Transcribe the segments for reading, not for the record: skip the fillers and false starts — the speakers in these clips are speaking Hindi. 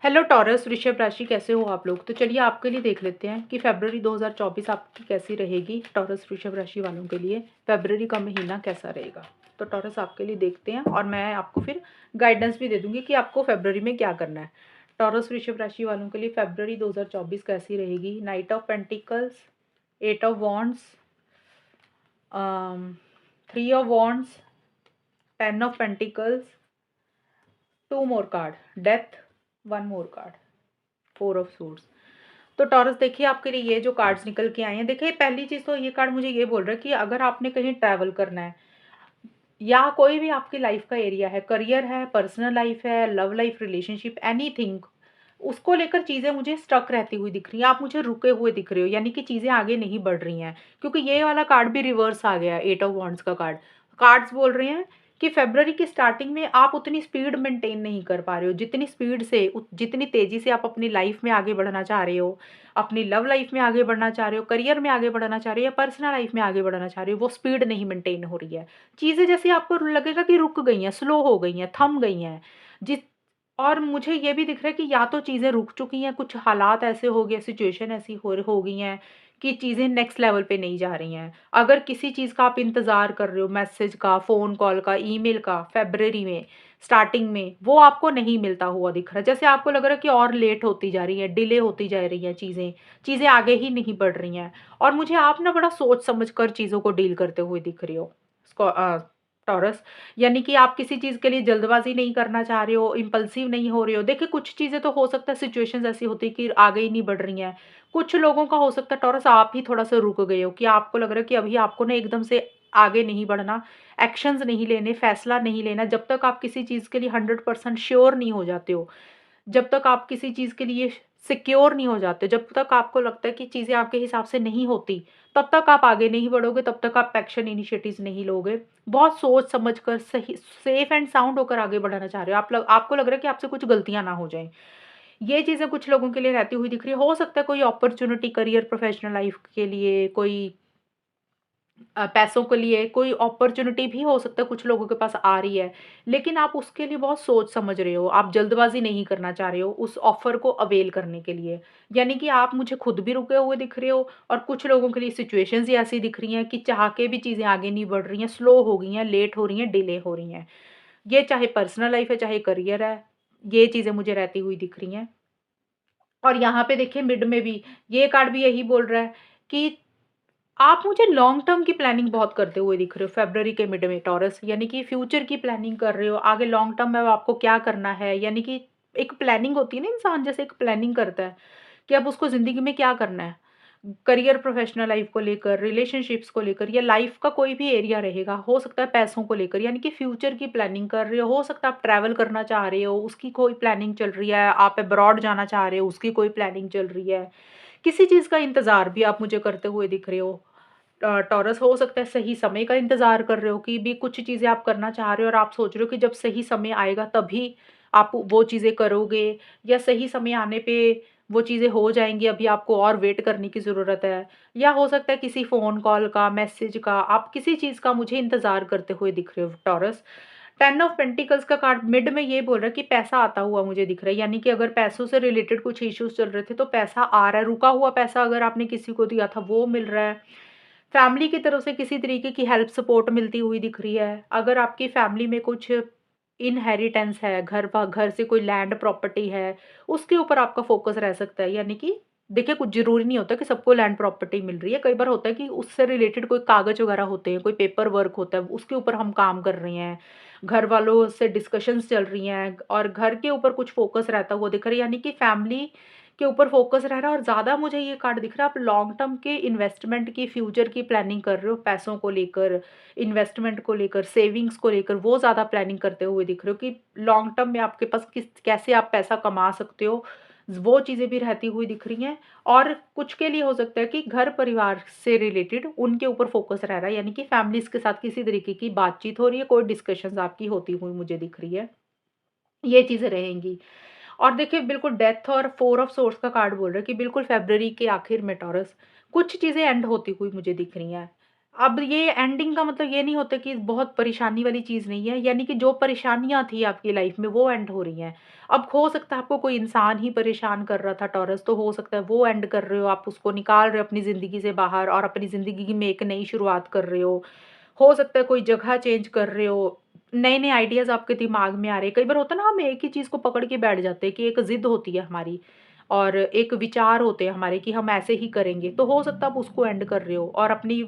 हेलो टॉरस वृषभ राशि, कैसे हो आप लोग। तो चलिए आपके लिए देख लेते हैं कि फरवरी 2024 आपकी कैसी रहेगी। टॉरस वृषभ राशि वालों के लिए फरवरी का महीना कैसा रहेगा। तो टॉरस आपके लिए देखते हैं और मैं आपको फिर गाइडेंस भी दे दूंगी कि आपको फरवरी में क्या करना है। टॉरस वृषभ राशि वालों के लिए फरवरी 2024 कैसी रहेगी। Knight of pentacles, eight of wands, three of wands, ten of pentacles, two more card, death, one more card, four of suits. तो टॉरस देखिए आपके लिए ये जो कार्ड्स निकल के आए हैं, देखिए पहली चीज़ तो ये कार्ड मुझे ये बोल रहा है कि अगर आपने कहीं ट्रैवल करना है या कोई भी आपकी लाइफ का एरिया है, करियर है, पर्सनल लाइफ है, लव लाइफ, रिलेशनशिप, एनीथिंग, उसको लेकर चीज़ें मुझे स्टक रहती हुई दिख रही हैं। आप मुझे रुके हुए दिख रहे हो, यानी कि चीज़ें आगे नहीं बढ़ रही हैं। क्योंकि ये वाला कार्ड भी रिवर्स आ गया, एट ऑफ वॉन्ड्स का कार्ड। कार्ड्स बोल रहे हैं कि फरवरी की स्टार्टिंग में आप उतनी स्पीड मेंटेन नहीं कर पा रहे हो जितनी स्पीड से, जितनी तेज़ी से आप अपनी लाइफ में आगे बढ़ना चाह रहे हो, अपनी लव लाइफ में आगे बढ़ना चाह रहे हो, करियर में आगे बढ़ना चाह रहे हो या पर्सनल लाइफ में आगे बढ़ना चाह रहे हो, वो स्पीड नहीं मेंटेन हो रही है। चीज़ें जैसे आपको लगेगा कि रुक गई हैं, स्लो हो गई हैं, थम गई हैं। जिस और मुझे ये भी दिख रहा है कि या तो चीज़ें रुक चुकी हैं, कुछ हालात ऐसे हो गए, सिचुएशन ऐसी हो गई हैं कि चीज़ें नेक्स्ट लेवल पे नहीं जा रही हैं। अगर किसी चीज़ का आप इंतज़ार कर रहे हो, मैसेज का, फ़ोन कॉल का, ईमेल का, फ़रवरी में स्टार्टिंग में, वो आपको नहीं मिलता हुआ दिख रहा है। जैसे आपको लग रहा है कि और लेट होती जा रही है, डिले होती जा रही हैं चीज़ें, चीज़ें आगे ही नहीं बढ़ रही हैं। और मुझे आप ना बड़ा सोच समझ कर चीज़ों को डील करते हुए दिख रहे हो। टॉरस, यानी कि आप किसी चीज़ के लिए जल्दबाज़ी नहीं करना चाह रहे हो, इम्पल्सिव नहीं हो रहे हो। देखिए कुछ चीज़ें तो हो सकता है सिचुएशंस ऐसी होती है कि आगे ही नहीं बढ़ रही हैं। कुछ लोगों का हो सकता है टॉरस आप ही थोड़ा-सा रुक गए हो कि आपको लग रहा है कि अभी आपको ना एकदम से आगे नहीं बढ़ना, एक्शंस नहीं लेने, फैसला नहीं लेना जब तक आप किसी चीज़ के लिए 100% श्योर नहीं हो जाते हो। जब तक आप किसी चीज़ के लिए सिक्योर नहीं हो जाते, जब तक आपको लगता है कि चीज़ें आपके हिसाब से नहीं होती, तब तक आप आगे नहीं बढ़ोगे, तब तक आप एक्शन इनिशिएटिव्स नहीं लोगे। बहुत सोच समझ कर सही सेफ एंड साउंड होकर आगे बढ़ाना चाह रहे हो। आपको लग रहा है कि आपसे कुछ गलतियाँ ना हो जाएँ। ये चीज़ें कुछ लोगों के लिए रहती हुई दिख रही है। हो सकता है कोई अपॉर्च्युनिटी करियर प्रोफेशनल लाइफ के लिए, कोई पैसों के लिए कोई अपॉर्च्युनिटी भी हो सकता है कुछ लोगों के पास आ रही है, लेकिन आप उसके लिए बहुत सोच समझ रहे हो, आप जल्दबाज़ी नहीं करना चाह रहे हो उस ऑफ़र को अवेल करने के लिए। यानी कि आप मुझे खुद भी रुके हुए दिख रहे हो और कुछ लोगों के लिए सिचुएशंस ही ऐसी दिख रही हैं कि चाह के भी चीज़ें आगे नहीं बढ़ रही हैं, स्लो हो गई हैं, लेट हो रही हैं, डिले हो रही हैं। ये चाहे पर्सनल लाइफ़ है, चाहे करियर है, ये चीज़ें मुझे रहती हुई दिख रही हैं। और यहाँ पे देखिए मिड में भी ये कार्ड भी यही बोल रहा है कि आप मुझे लॉन्ग टर्म की प्लानिंग बहुत करते हुए दिख रहे हो फरवरी के मिड में टॉरस, यानी कि फ्यूचर की प्लानिंग कर रहे हो, आगे लॉन्ग टर्म में अब आपको क्या करना है, यानी कि एक प्लानिंग होती है ना, इंसान जैसे एक प्लानिंग करता है कि अब उसको ज़िंदगी में क्या करना है। करियर, प्रोफेशनल लाइफ को लेकर, रिलेशनशिप्स को लेकर या लाइफ का कोई भी एरिया रहेगा, हो सकता है पैसों को लेकर, यानी कि फ्यूचर की प्लानिंग कर रहे हो सकता है आप ट्रैवल करना चाह रहे हो, उसकी कोई प्लानिंग चल रही है, आप अब्रॉड जाना चाह रहे हो, उसकी कोई प्लानिंग चल रही है। किसी चीज़ का इंतज़ार भी आप मुझे करते हुए दिख रहे हो। टॉरस, हो सकता है सही समय का इंतज़ार कर रहे हो कि भी कुछ चीज़ें आप करना चाह रहे हो और आप सोच रहे हो कि जब सही समय आएगा तभी आप वो चीज़ें करोगे, या सही समय आने पे वो चीज़ें हो जाएँगी, अभी आपको और वेट करने की ज़रूरत है। या हो सकता है किसी फ़ोन कॉल का, मैसेज का, आप किसी चीज़ का मुझे इंतज़ार करते हुए दिख रहे हो टॉरस। 10 ऑफ पेंटिकल्स का कार्ड मिड में ये बोल रहा है कि पैसा आता हुआ मुझे दिख रहा है, यानी कि अगर पैसों से रिलेटेड कुछ इश्यूज़ चल रहे थे तो पैसा आ रहा है, रुका हुआ पैसा अगर आपने किसी को दिया था वो मिल रहा है। फैमिली की तरफ से किसी तरीके की हेल्प सपोर्ट मिलती हुई दिख रही है। अगर आपकी फैमिली में कुछ इनहेरिटेंस है, घर से कोई लैंड प्रॉपर्टी है, उसके ऊपर आपका फ़ोकस रह सकता है। यानी कि देखिए कुछ ज़रूरी नहीं होता कि सबको लैंड प्रॉपर्टी मिल रही है। कई बार होता है कि उससे रिलेटेड कोई कागज़ वगैरह होते हैं, कोई पेपर वर्क होता है, उसके ऊपर हम काम कर रहे हैं। घर वालों से डिस्कशंस चल रही हैं और घर के ऊपर कुछ फ़ोकस रहता हुआ दिख रहा है, यानी कि फैमिली के ऊपर फ़ोकस रह रहा है। और ज़्यादा मुझे ये कार्ड दिख रहा है आप लॉन्ग टर्म के इन्वेस्टमेंट की, फ्यूचर की प्लानिंग कर रहे हो, पैसों को लेकर, इन्वेस्टमेंट को लेकर, सेविंग्स को लेकर, वो ज़्यादा प्लानिंग करते हुए दिख रहे हो कि लॉन्ग टर्म में आपके पास किस कैसे आप पैसा कमा सकते हो, वो चीज़ें भी रहती हुई दिख रही हैं। और कुछ के लिए हो सकता है कि घर परिवार से रिलेटेड उनके ऊपर फ़ोकस रह रहा है, यानी कि फैमिलीज़ के साथ किसी तरीके की बातचीत हो रही है, कोई डिस्कशंस आपकी होती हुई मुझे दिख रही है। ये चीज़ें रहेंगी। और देखिए बिल्कुल डेथ और फोर ऑफ सोर्स का कार्ड बोल रहा है कि बिल्कुल फ़रवरी के आखिर में टॉरस, कुछ चीज़ें एंड होती हुई मुझे दिख रही हैं। अब ये एंडिंग का मतलब ये नहीं होता कि बहुत परेशानी वाली चीज़ नहीं है, यानी कि जो परेशानियाँ थी आपकी लाइफ में वो एंड हो रही हैं। अब हो सकता है आपको कोई इंसान ही परेशान कर रहा था टॉरस, तो हो सकता है वो एंड कर रहे हो, आप उसको निकाल रहे हो अपनी ज़िंदगी से बाहर और अपनी ज़िंदगी में एक नई शुरुआत कर रहे हो। हो सकता है कोई जगह चेंज कर रहे हो, नए-नए आइडियाज़ आपके दिमाग में आ रहे हैं। कई बार होता है ना, हम एक ही चीज़ को पकड़ के बैठ जाते हैं कि एक ज़िद होती है हमारी और एक विचार होते हैं हमारे कि हम ऐसे ही करेंगे। तो हो सकता है आप उसको एंड कर रहे हो और अपनी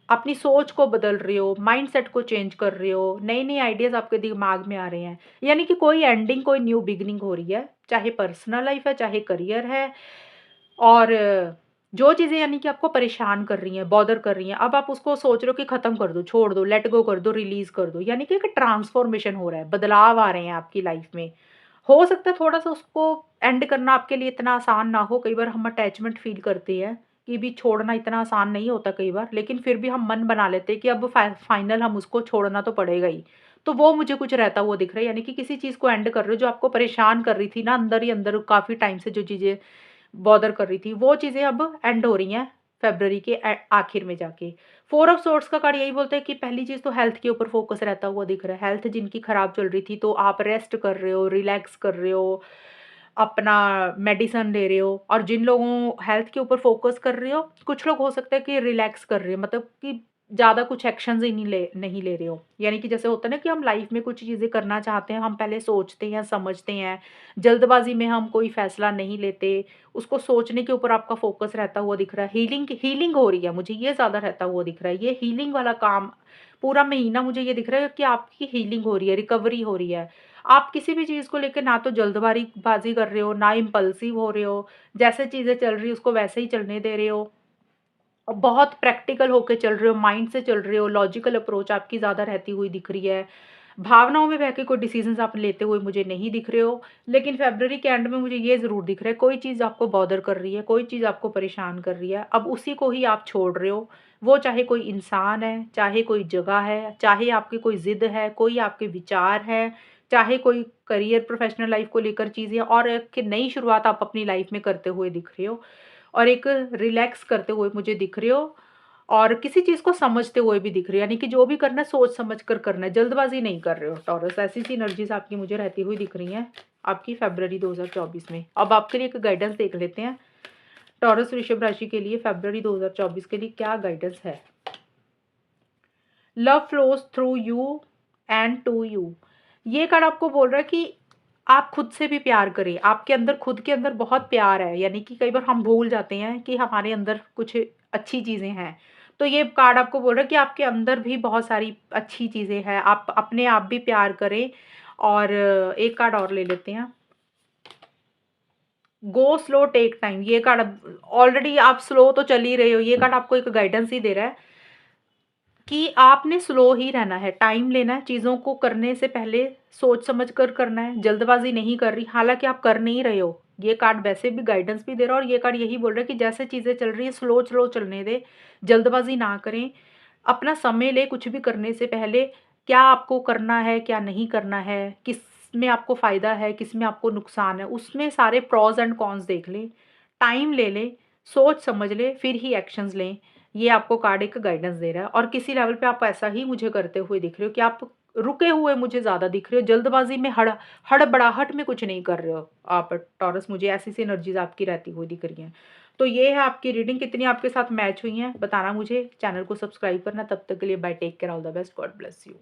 अपनी सोच को बदल रहे हो, माइंडसेट को चेंज कर रहे हो, नए-नए आइडियाज़ आपके दिमाग में आ रहे हैं। यानी कि कोई एंडिंग, कोई न्यू बिगिनिंग हो रही है, चाहे पर्सनल लाइफ़ है, चाहे करियर है और जो चीज़ें यानी कि आपको परेशान कर रही हैं, बॉदर कर रही हैं, अब आप उसको सोच रहे हो कि ख़त्म कर दो, छोड़ दो, लेट गो कर दो, रिलीज़ कर दो। यानी कि एक ट्रांसफ़ॉर्मेशन हो रहा है, बदलाव आ रहे हैं आपकी लाइफ़ में। हो सकता है थोड़ा-सा उसको एंड करना आपके लिए इतना आसान ना हो, कई बार हम अटैचमेंट फ़ील करते हैं कि भी छोड़ना इतना आसान नहीं होता कई बार, लेकिन फिर भी हम मन बना लेते हैं कि अब फाइनल हम उसको छोड़ना तो पड़ेगा ही। तो वो मुझे कुछ रहता हुआ दिख रहा है, यानी कि किसी चीज़ को एंड कर रहे हो जो आपको परेशान कर रही थी ना अंदर ही अंदर काफ़ी टाइम से जो चीज़ें बॉदर कर रही थी, वो चीज़ें अब एंड हो रही हैं फ़रवरी के आखिर में जाके। फ़ोर ऑफ सोर्ड्स का कार्ड यही बोलता है कि पहली चीज़ तो हेल्थ के ऊपर फ़ोकस रहता हुआ दिख रहा है। हेल्थ जिनकी खराब चल रही थी, तो आप रेस्ट कर रहे हो, रिलैक्स कर रहे हो, अपना मेडिसिन ले रहे हो और जिन लोगों हेल्थ के ऊपर फ़ोकस कर रहे हो, कुछ लोग हो सकता है कि रिलैक्स कर रहे हो, मतलब कि ज़्यादा कुछ एक्शन्स ही नहीं ले रहे हो। यानी कि जैसे होता है ना कि हम लाइफ़ में कुछ चीज़ें करना चाहते हैं, हम पहले सोचते हैं, समझते हैं, जल्दबाज़ी में हम कोई फ़ैसला नहीं लेते, उसको सोचने के ऊपर आपका फ़ोकस रहता हुआ दिख रहा है। हीलिंग हीलिंग हो रही है, मुझे ये ज़्यादा रहता हुआ दिख रहा है। ये हीलिंग वाला काम पूरा महीना मुझे ये दिख रहा है कि आपकी हीलिंग हो रही है, रिकवरी हो रही है। आप किसी भी चीज़ को लेके ना तो जल्दबारी बाज़ी कर रहे हो, ना इम्पल्सिव हो रहे हो, जैसे चीज़ें चल रही है उसको वैसे ही चलने दे रहे हो। बहुत प्रैक्टिकल होके चल रहे हो, माइंड से चल रहे हो, लॉजिकल अप्रोच आपकी ज़्यादा रहती हुई दिख रही है। भावनाओं में बह के कोई डिसीज़न्स आप लेते हुए मुझे नहीं दिख रहे हो। लेकिन फ़रवरी के एंड में मुझे ये ज़रूर दिख रहा है, कोई चीज़ आपको बॉदर कर रही है, कोई चीज़ आपको परेशान कर रही है, अब उसी को ही आप छोड़ रहे हो। वो चाहे कोई इंसान है, चाहे कोई जगह है, चाहे आपकी कोई ज़िद है, कोई आपके विचार हैं, चाहे कोई करियर, प्रोफ़ेशनल लाइफ़ को लेकर चीज़ें और एक नई शुरुआत आप अपनी लाइफ़ में करते हुए दिख रहे हो। और एक रिलैक्स करते हुए मुझे दिख रहे हो और किसी चीज़ को समझते हुए भी दिख रहे हो, यानी कि जो भी करना है सोच समझ कर करना है, जल्दबाज़ी नहीं कर रहे हो टॉरस। ऐसी-सी एनर्जीज़ आपकी मुझे रहती हुई दिख रही हैं, आपकी फ़रवरी 2024 में। अब आपके लिए एक गाइडेंस देख लेते हैं, टॉरस वृषभ राशि के लिए फ़रवरी 2024 के लिए क्या गाइडेंस है? Love flows through you and to you. ये कार्ड आपको बोल रहा है कि आप खुद से भी प्यार करें। आपके अंदर, खुद के अंदर बहुत प्यार है, यानी कि कई बार हम भूल जाते हैं कि हमारे अंदर कुछ अच्छी चीज़ें हैं। तो ये कार्ड आपको बोल रहा है कि आपके अंदर भी बहुत सारी अच्छी चीज़ें हैं। आप अपने आप भी प्यार करें और एक कार्ड और ले लेते हैं। Go slow take time. ये कार्ड ऑलरेडी आप स्लो तो चल ही रहे हो। ये कार्ड आपको एक गाइडेंस ही दे रहा है कि आपने स्लो ही रहना है, टाइम लेना है, चीज़ों को करने से पहले सोच समझ कर करना है, जल्दबाज़ी नहीं कर रही, हालाँकि आप कर नहीं रहे हो। ये कार्ड वैसे भी गाइडेंस भी दे रहा है और ये कार्ड यही बोल रहा है कि जैसे चीज़ें चल रही हैं स्लो स्लो चलने दें, जल्दबाज़ी ना करें, अपना समय लें कुछ भी करने से पहले, क्या आपको करना है, क्या नहीं करना है, किसमें आपको फ़ायदा है, किसमें आपको नुकसान है, उसमें सारे प्रॉज़ एंड कॉन्स देख लें, टाइम ले लें, सोच समझ लें, फिर ही एक्शंस लें। ये आपको कार्ड एक गाइडेंस दे रहा है और किसी लेवल पे आप ऐसा ही मुझे करते हुए दिख रहे हो कि आप रुके हुए मुझे ज़्यादा दिख रहे हो, जल्दबाज़ी में हड़बड़ाहट में कुछ नहीं कर रहे हो आप टॉरस, मुझे ऐसी-सी एनर्जीज़ आपकी रहती हुई दिख रही हैं। तो ये है आपकी रीडिंग, कितनी आपके साथ मैच हुई हैं, बताना मुझे, चैनल को सब्सक्राइब करना। तब तक के लिए bye, take care, all the best, God bless you.